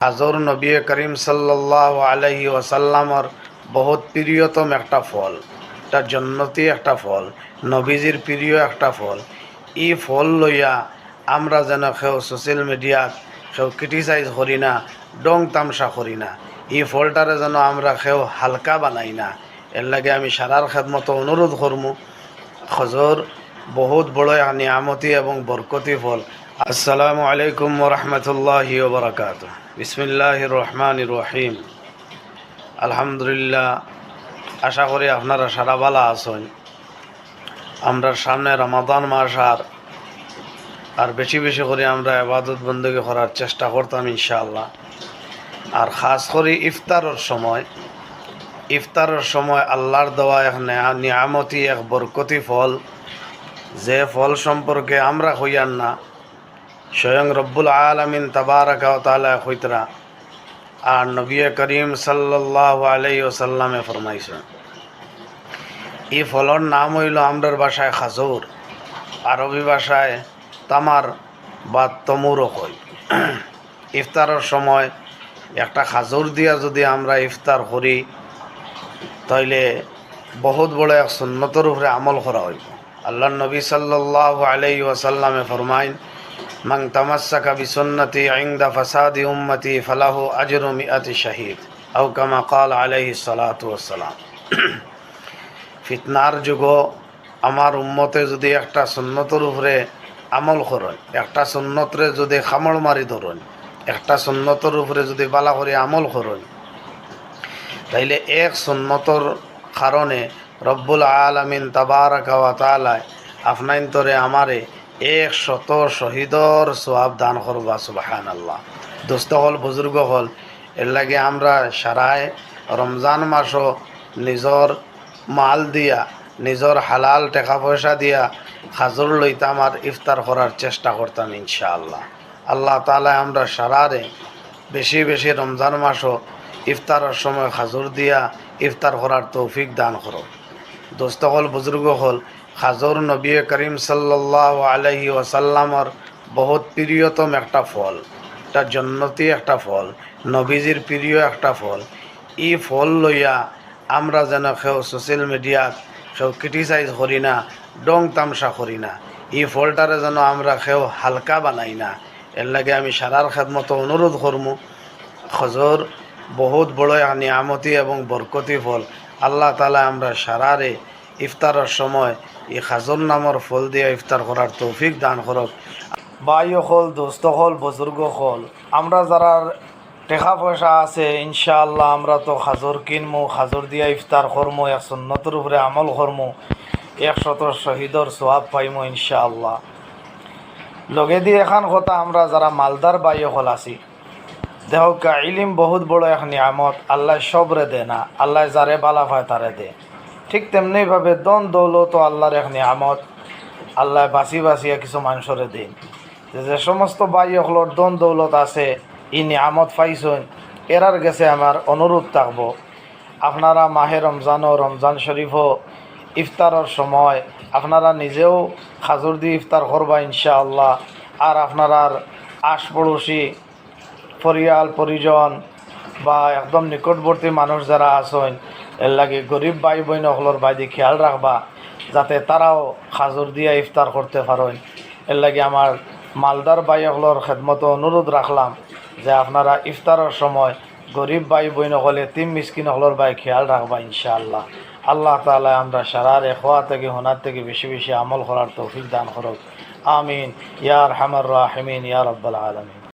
হাজর নবী করিম সাল্লাল্লাহু আলাইহি ওয়াসাল্লামর বহুত প্রিয়তম একটা ফল, এটা জন্নতি একটা ফল, নবীজির প্রিয় একটা ফল। এই ফল লইয়া আমরা যেন কেউ সোশ্যাল মিডিয়াত কেউ ক্রিটিসাইজ করি না, ডং তামসা করি না। এই ফলটারে যেন আমরা কেউ হালকা বানাই না। এর লাগে আমি সারার খেদমত অনুরোধ করমু। খজর বহুত বড় এক নিয়ামতি এবং বরকতি ফল। আসসালামু আলাইকুম ওয়া রাহমাতুল্লাহি ওয়া বারাকাতুহু। বিসমিল্লাহির রহমানির রহিম। আলহামদুলিল্লাহ, আশা করি আপনারা সারা ভালো আছেন। আমরা সামনে রমাদান মাস আর বেশি বেশি করে আমরা ইবাদত বندگی করার চেষ্টা করতাম ইনশাআল্লাহ। আর খাস করে ইফতারের সময় আল্লাহর দেওয়া এক নিয়ামতি, এক বরকতি ফল, যে ফল সম্পর্কে আমরা হইয়ান না, স্বয়ং রব্বুল আলামিন তাবারাকা ওয়া তাআলা হইতরা আর নবী করিম সাল্লাল্লাহু আলাইহি ওয়াসাল্লামে ফরমাইছেন। এই ফলর নাম হইল আমরার ভাষায় খাজুর, আরবি ভাষায় তামার বা তমুরও কই। ইফতারের সময় একটা খাজুর দিয়া যদি আমরা ইফতার করি তাইলে বহুত বড় এক সুন্নতের উপরে আমল করা হইব। আল্লাহ নবী সাল্লাল্লাহু আলাইহি ওয়াসাল্লামে ফরমাইন, মান তামাসসাকা বিসুন্নতি ইনদা ফাসাদি উম্মতি ফালাহু আজরু মিআতি শাহীদ, আও কামা ক্বাল আলাইহিস সালাতু ওয়াসসালাম। ফিতনার যুগ আমার উম্মতে যদি একটা সুন্নতের উপরে আমল করেন, একটা সুন্নতরে যদি খামড় মারি ধরেন, একটা সুন্নতের উপরে যদি বালা করে আমল করেন, তাইলে এক সুন্নতর কারণে রব্বুল আলামিন তাবারাকা ওয়া তাআলা আপনাইন্তরে আমারে 100 শহীদর সওয়াব দান করবা। সুবহানাল্লাহ। দোস্ত হল, বুজুর্গ হল, এর লাগে আমরা সারায় রমজান মাসও নিজর মাল দিয়া, নিজর হালাল টাকা পয়সা দিয়া খাজুর লইতাম আর ইফতার করার চেষ্টা করতাম ইনশাআল্লাহ। আল্লাহ তাআলা আমরা সারারে বেশি বেশি রমজান মাসও ইফতারের সময় খাজুর দিয়া ইফতার করার তৌফিক দান করো। দোস্ত হল, বুজুর্গ হল, খাজুর নবী করিম সাল্লাল্লাহু আলাইহি ওয়াসাল্লামর বহুত প্রিয়তম একটা ফল, এটা জন্নতি একটা ফল, নবীজির প্রিয় একটা ফল। এই ফল লইয়া আমরা যেন কেউ সোশ্যাল মিডিয়াত কেউ ক্রিটিসাইজ করি না, ডং তামসা করি না। এই ফলটারে যেন আমরা কেউ হালকা বানাই না। এর লাগে আমি সারার খেদমত অনুরোধ করমু। খজর বহুত বড় এক নিয়ামতি এবং বরকতি ফল। আল্লাহ তাআলা আমরা সারারে ইফতারের সময় এই খাজুর নামর ফল দিয়ে ইফতার করার তৌফিক দান করক। ভাই হল, দোস্ত হল, বুজুর্গ হল, আমরা যারা টাকা পয়সা আছে ইনশাআল্লাহ আমরা তো খাজুর কিনমু, খাজুর দিয়া ইফতার করমু, এক সুন্নতের উপরে আমল করমু, 100 শহীদর সওয়াব পাইমু ইনশাআল্লাহ। লগে দিয়ে এখান কথা, আমরা যারা মালদার ভাই হল আছি, দেহকা ইলিম বহুত বড় এক নিয়ামত। আল্লাহ সবরে দে না, আল্লাহ যারে বালা পায় তারে দে। ঠিক তেমনিভাবে দন দৌলত আল্লাহর এক নিয়ামত, আল্লাহ বাঁচি বাঁচিয়া কিছু মানুষরে দিন। যে সমস্ত ভাই হলর দন দৌলত আছে, ই নিয়ামত পাইছেন, এরার গেছে আমার অনুরোধ থাকবো, আপনারা মাহে রমজান ও রমজান শরীফও ইফতারের সময় আপনারা নিজেও খাজুর দিয়ে ইফতার করবা ইনশাআল্লাহ। আর আপনার আশপড়োশি, পরিয়াল পরিজন বা একদম নিকটবর্তী মানুষ যারা আছেন, এর লাগে গরিব ভাই বোন হলর বাইদি খেয়াল রাখবা যাতে তারাও খাজুর দিয়ে ইফতার করতে পারেন। এর লাগে আমার মালদার ভাই হলর খেদমত অনুরোধ রাখলাম যে আপনারা ইফতারের সময় গরিব ভাই বোন হলে তিন মিসকিন হলর ভাই খেয়াল রাখবা ইনশাআল্লাহ। আল্লাহ তাআলা আমরা সারার খোয়া থেকে হোনার থেকে বেশি বেশি আমল করার তৌফিক দান করুক। আমিন ইয়া আরহামার রাহিমিন ইয়া রাব্বাল আলামিন।